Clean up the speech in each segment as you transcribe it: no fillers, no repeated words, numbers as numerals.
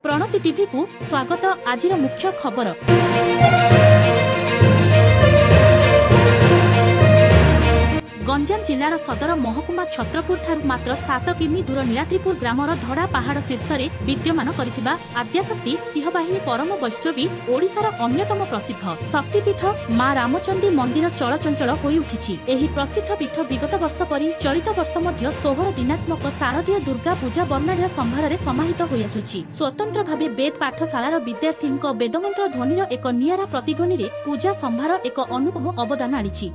Pranati TV को स्वागत। आज मुख्य खबर। गंजाम जिलार सदर महकुमा छत्रपुर ठारू मात्र 7 किमी दूर नीलाद्रिपुर ग्रामर धड़ा पहाड़ शीर्ष विद्यमान करिथिबा आद्याशक्ति सिंहबाहिनी परम वैष्णवी ओडिशार अन्यतम प्रसिद्ध शक्तिपीठ मां रामचंडी मंदिर चलचंचल होई उठिछि। एही प्रसिद्ध पीठ विगत वर्ष परि चलित वर्ष मध्य 16 दिनात्मक शारदीय दुर्गा पूजा वर्णाढ्य संभार समाहित होई आसुछि। स्वतंत्र भावे वेद पाठशालार विद्यार्थी वेदमंत्र ध्वनिर एक नियारा प्रतिध्वनि रे पूजा संभार एक अनुपम अवदान आनिछि।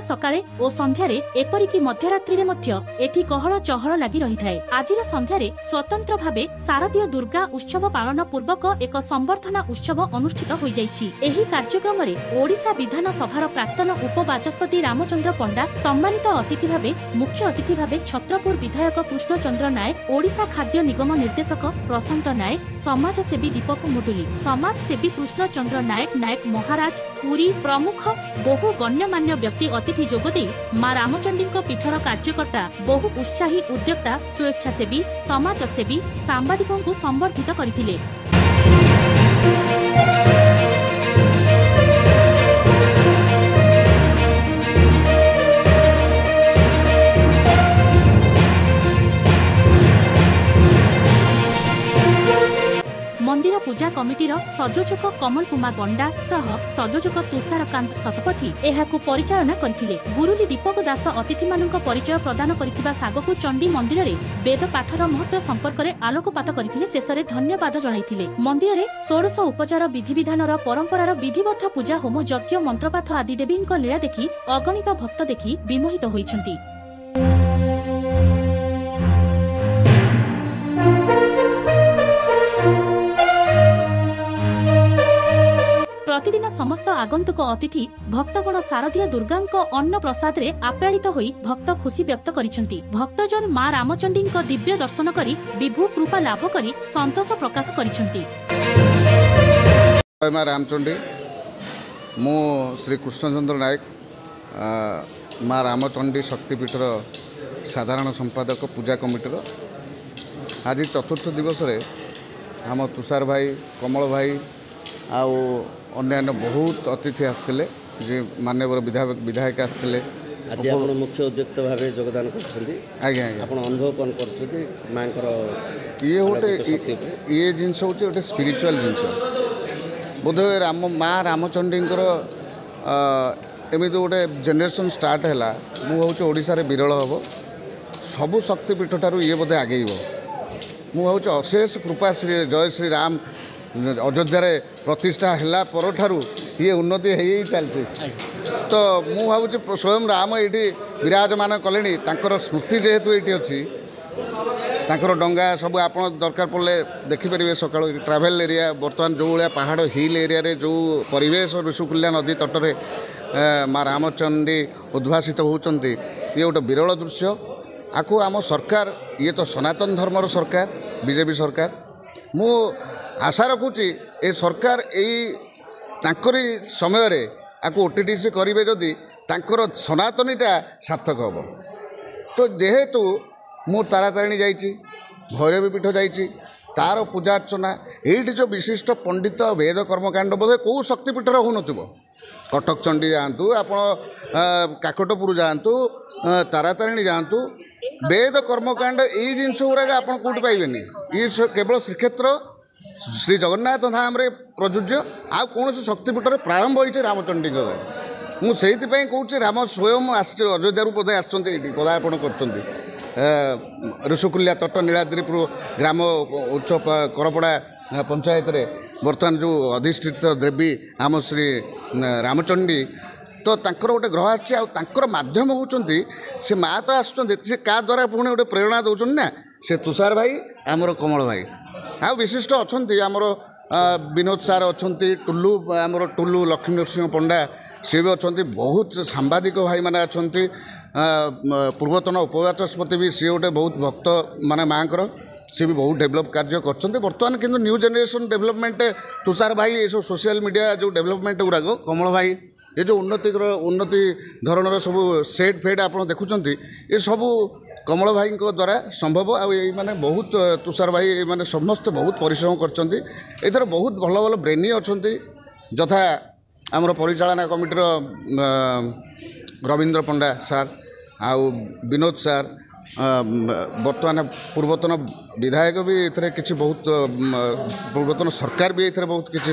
सकाळे ओ संध्यारे एपरिकी मध्यरात्रि रे मध्य एठी कहळ चहळ लागि रहिथाय। आजिर संध्यारे स्वतंत्र भावे शारदीय दुर्गा उत्सव पालन पूर्वक एक संबर्धना उत्सव अनुष्ठित होई जायछि। एही कार्यक्रम रे ओडिशा विधान सभार प्राक्तन उपबाचस्पति रामचंद्र पंडा, सम्मानित अतिथि भावे मुख्य अतिथि भावे छत्रपुर विधायक कृष्णचंद्र नायक, ओडिशा खाद्य निगम निर्देशक प्रशांत नायक, समाजसेवी दीपक मुदुली, समाजसेवी कृष्णचंद्र नायक, नायक महाराज पुरी प्रमुख बहु गण्यमान्य व्यक्ति अतिथि जोगदे मां रामचंडी पीठर कार्यकर्ता बहु उत्साही उद्योक्ता स्वेच्छासेवी समाजसेवी सांबादिकों को संबर्धित करथिले। मंदिर पूजा कमिटीर संयोजक कमल कुमार बंडा सह संयोजक तुषारकांत शतपथी एहाकु परिचालना करथिले। गुरुजी दीपक दास अतिथि मानक परिचय प्रदान करिथिबा सागकु चंडी मंदिर रे वेद पाठर महत्व संपर्क रे आलोकपात करथिले। शेषरे धन्यवाद जणाइथिले। मंदिर रे 16 उपचार विधि विधानर परंपरार विधिबद्ध पूजा होम यज्ञ मंत्रपाठ आदि देवींक लीला देखि अगणित भक्त देखि विमोहित होइछन्ति। प्रतिदिन समस्त आगंतुक अतिथि भक्तगण शारदीय दुर्गांक अन्न प्रसाद रे आप्यायित होई भक्त खुशी व्यक्त करिसेंति। भक्तजन मां रामचंडी दिव्य दर्शन करी विभु कृपा लाभ करी संतोष प्रकाश करिसेंति। मां रामचंडी मो श्री कृष्णचंद्र नायक मां रामचंडी शक्तिपीठर साधारण संपादक पूजा कमिटीर आज चतुर्थ दिवस रे आम तुषार भाई कमल भाई आउ अन्यान्य बहुत अतिथि आसते जे माननीय विधायक आसते। आज आप मुख्य उद्योक्ता भाव योगदान कर अनुभव कौन कर ये गोटे ये जिनस हूँ गोटे स्पिरिचुअल जिनस बोधे राम माँ रामचंडी एमती गोटे जेनेरेशन स्टार्ट है मुझे ओडिशा रे विरल हम सबु शक्तिपीठ ठारू ये बोधे आगे मुझे अशेष कृपा श्री जय श्री राम अयोध्या प्रतिष्ठा है पर ये उन्नति हो चलती। तो मु भावुँ स्वयं राम ये विराजमान कले स्मृति जेहेतु ये अच्छी डंगा सब आप दरकार पड़े देखिपारे सका ट्राभेल एरिया बर्तमान जो भाया पहाड़ हिल एरिया रे जो परिवेश ऋषुकुल्या नदी तटरे माँ रामचंडी उद्भासित होती ये गोटे विरल दृश्य। आपको आम सरकार ये तो सनातन धर्मर सरकार बीजेपी सरकार मु आशा रखुची ए सरकार यही समय रे आपको ओटीटीसी करेंगे जदि तांकर सनातनीटा सार्थक हम। तो जेहेतु मु तारातारिणी जाइछि भैरवी पीठ जाइछि तार पूजा अर्चना ये जो विशिष्ट पंडित वेद कर्मकांड बोधे कौ शक्तिपीठर हो नथिबो। कटक चंडी जातु आप काकटपुर जातु तारातारिणी जातु वेद कर्मकांड यही जिनस गुराक आप कौट पाइबेनि। ये केवल श्रीक्षेत्र श्री जगन्नाथ धाम रे प्रযোज्य आ कौन शक्तिपीठ प्रारंभ होती रामचंडी मुझे कहूँ राम स्वयं अयोध्या बोधे पदार्पण कर ऋषुकुल्या तट नीलाद्रिपुर ग्राम उच्च करपड़ा पंचायत रे बर्तमान जो अधिष्ठित देवी आम श्री रामचंडी तो तांकर गोटे ग्रह आर माध्यम होती से माँ तो आसुँच क्या द्वारा पुणी गोटे प्रेरणा दौरान ना से तुषार भाई आमर कमल भाई आ विशिष्ट अच्छा आमर विनोद सार अच्छा टुल्लू आमर टुल्लू लक्ष्मी नरसिंह पंडा सी भी अच्छा बहुत सांबादिक भाई मैंने अच्छा पूर्वतन उपबाचस्पति भी सी गोटे बहुत भक्त माने माँ सी भी बहुत डेभलप कार्य कर बर्तमान किंतु न्यू जेनेरेशन डेभलपमेंट तुषार भाई ये सब सोशल मीडिया जो डेभलपमेंट गुराक कमल भाई ये जो उन्नति धरणर सब सेट फेड आप देखुं ये सब कमल भाई द्वारा संभव आने बहुत तुषार भाई मैंने समस्त बहुत परिश्रम कर बहुत भल भल ब्रेनी अच्छा यथा आमर परिचालना कमिटर रवींद्र पंडा सार आउ विनोद सार बर्तमान पूर्वतन विधायक भी ये किसी बहुत पूर्वतन सरकार भी ये बहुत किसी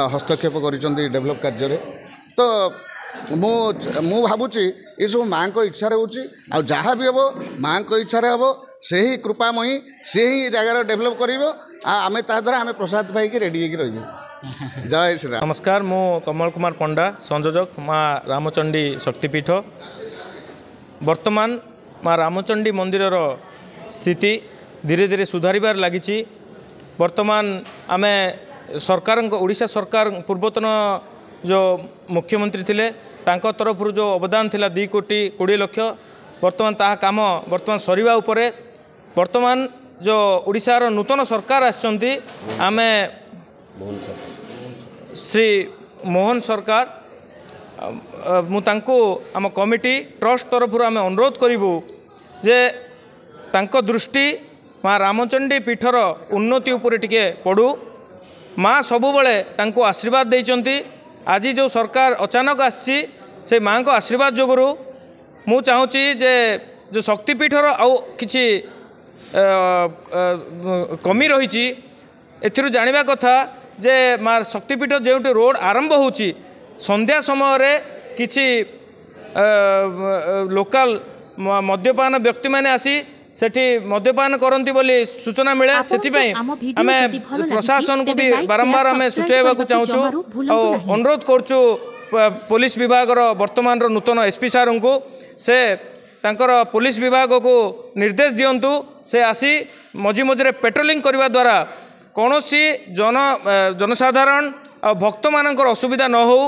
हस्तक्षेप कर डेभलप कार्य तो मु भावुची ये सब माँ को इच्छा हो जहाँ भी हम माँ को इच्छा हम से ही कृपामयी सी ही जगार डेभलप कर आम द्वारा आम प्रसाद पाई रेडी रही जय श्री राम। नमस्कार मु कमल कुमार पंडा संयोजक माँ रामचंडी शक्तिपीठ। वर्तमान माँ रामचंडी मंदिर स्थिति धीरे धीरे सुधारिबार लगी। वर्तमान आम सरकार ओडिशा सरकार पूर्वतन जो मुख्यमंत्री थिले तांको तरफ जो अवदान थिला 2 कोटी 20 लक्ष वर्तमान ता काम वर्तमान सरीबा उपरे वर्तमान जो ओडिशार नूतन सरकार आछंती आमे श्री मोहन सरकार मु तांको आम कमिटी ट्रस्ट तरफ आम अनुरोध करूँ जे तांको दृष्टि माँ रामचंडी पीठर उन्नति उपरे टिके पड़ू। माँ सबुबले तांको आशीर्वाद देइचंती। आज जो सरकार अचानक आसी से माँ को आशीर्वाद जोगुरु मु चाहूँगी जे जो शक्तिपीठर आउ किछि कमी रही एथिरु जानिबा कथा जे माँ शक्तिपीठ जो रोड आरंभ होची संध्या समय रे किछि लोकल मद्यपान व्यक्ति माने आसी सेठी मद्यपान करती बोली सूचना मिले से आम प्रशासन को भी बारंबार आम सूचना चाहूँ अनुरोध करुँ पुलिस विभाग वर्तमान नूतन एसपी सार को से तांकर पुलिस विभाग को निर्देश दिंतु से आसी मझी मझे पेट्रोलिंग करने द्वारा कौन सी जनसाधारण आ भक्त मान असुविधा न हो।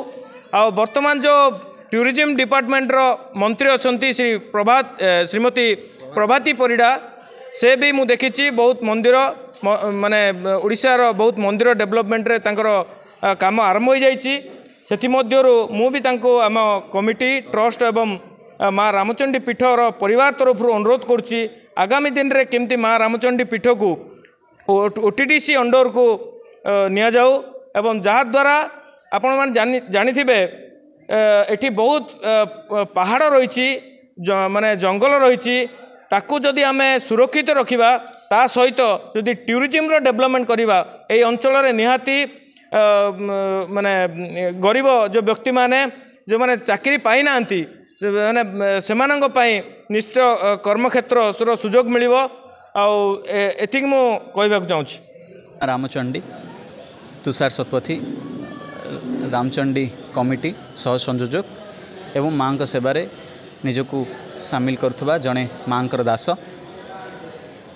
वर्तमान जो टूरिज्म डिपार्टमेंट मंत्री अच्छा श्रीमती प्रभाती परिडा से भी मु देखी बहुत मंदिर माने ओडिशार बहुत मंदिर डेवलपमेंट रे तांकर काम आरंभ हो जाइए। सेथिमध्यरु मु भी तांको आम कमिटी ट्रस्ट एवं माँ रामचंडी पीठर परिवार तरफ अनुरोध करुच्ची आगामी दिन रे केमती माँ रामचंडी पीठ को ओटीडीसी अंडर को निया जाऊ एवं जहाद्वारा आपण मैंने जानिथिबे एठी बहुत पहाड़ रही माने जंगल रही ताकू जदि आम सुरक्षित रखा ता सहित जदि टूरिज्म डेवलपमेंट करवा ये अंचल निहाती माने गरीब जो व्यक्ति माने जो माने चाकरी पाई ना माने सेमानंक पई निश्चय कर्मक्षेत्र सुजोग मिलिबो एतिक मु कहबाक चाहूँगी। रामचंडी तुषार शतपथी रामचंडी कमिटी सह संयोजक एवं माँ को सेवारे निजको सामिल करुवा जड़े माँ दास।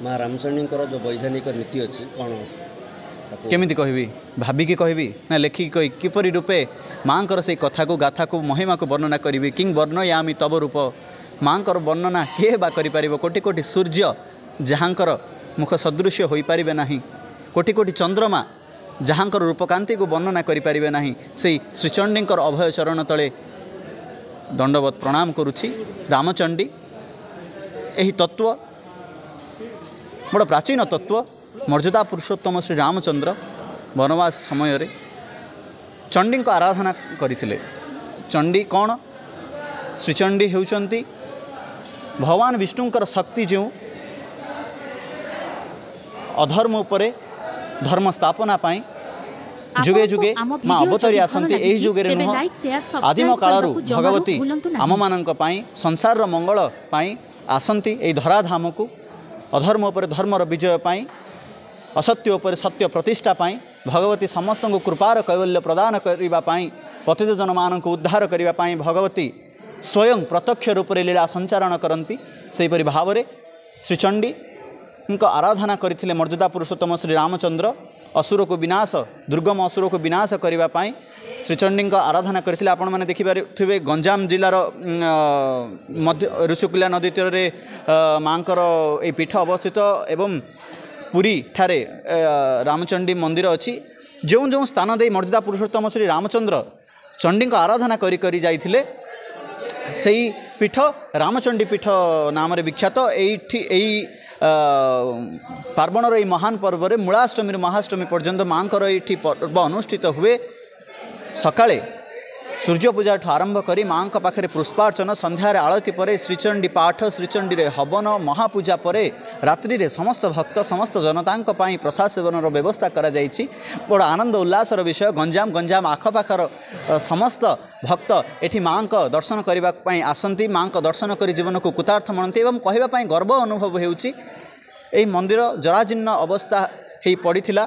माँ रामचंडी जो वैधानिक नीति अच्छी कौन केमिति कहबी भाविकी कहबी ना लेखिकी कही किपरि रूपे माँ से कथा को गाथा को महिमा को वर्णना करी किं वर्णयामी तब रूप माँ वर्णना किए बा करि कोटि कोटि सूर्य जहाँकर मुख सदृश हो पारे ना कोटि कोटि चंद्रमा जहाँकर रूपकांति को वर्णना करें ना से श्रीचंडी अभय चरण तले दंडवत प्रणाम करुछि। रामचंडी यही तत्व बड़ प्राचीन तत्व मर्यादा पुरुषोत्तम श्री रामचंद्र वनवास समय रे चंडी को आराधना करथिले। चंडी कौन श्रीचंडी हेउचंती भगवान विष्णुंकर शक्ति जो अधर्म उपरे धर्म स्थापना पाई जुगे जुगे माँ अवतरी आसंती एही जुगे रे नुह आदिम कालरू भगवती आम मानक पाई संसार मंगल पाई आसंती एही धराधाम को अधर्म उपर धर्मर विजय पाई असत्य उपर सत्य प्रतिष्ठा पाई भगवती समस्त को कृपार कैवल्य प्रदान करने पाई पतित जन मानक उद्धार करने पाई भगवती स्वयं प्रत्यक्ष रूप से लीला संचारण करती सेहीपरि भाव में श्रीचंडी आराधना करथिले मर्यादा पुरुषोत्तम श्री रामचंद्र असुर को विनाश दुर्गम असुर को विनाश करने श्रीचंडी आराधना करथिले। आपण माने देखि पारुथिबे गंजाम जिलार मध्य ऋषिकुल्या नदी तीर माँकर ए पीठ अवस्थित एवं पुरी ठारे रामचंडी मंदिर अच्छी जो जो स्थान दे मर्यादा पुरुषोत्तम श्री रामचंद्र चंडी आराधना करी करी जाइथिले सेई पीठ रामचंडी पीठ नाम विख्यात एई पार्वणर ये महान पर्व रे मूलाष्टमी महाष्टमी पर्यंत माँ ये पर्व अनुष्ठित हुए। सकाळे सूर्य पूजा आरंभ करी माँ पाखे पुष्पार्चन संध्यारे आळती पर श्रीचंडी पाठ श्रीचंडी रे हवन महापूजा पर रात्रि रे समस्त भक्त समस्त जनता प्रसाद सेवन व्यवस्था करा जाइछि। बड़ आनंद उल्लासर विषय गंजाम आखपाखर समस्त भक्त एठी माँ दर्शन करने आसती माँ दर्शन कर जीवन को कृतार्थ मनती एवं कहवाई गर्व अनुभव होउछि। एई मंदिर जराजीर्ण अवस्था हो पड़िथिला।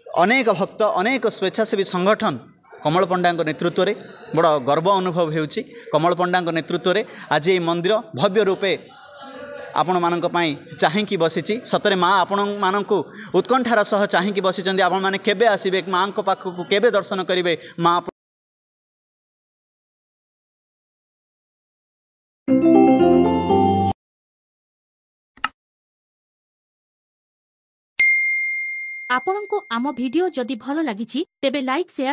अनेक भक्त अनेक स्वेच्छासेवी संगठन कमल पंडा नेतृत्व में बड़ गर्व अनुभव होउछि। कमल पंडा नेतृत्व में आज ये मंदिर भव्य रूपे आपण मानक पई चाहिकी बसिछि। सतरे माँ आपण मानकु उत्कंठार सह चाहिकी बसिछन्ति। आपण माने केबे आसीबे माँ को पाखकु केबे दर्शन करिवे माँ। आपणको आम भिडियो जदि भल लागिछि तेबे लाइक शेयर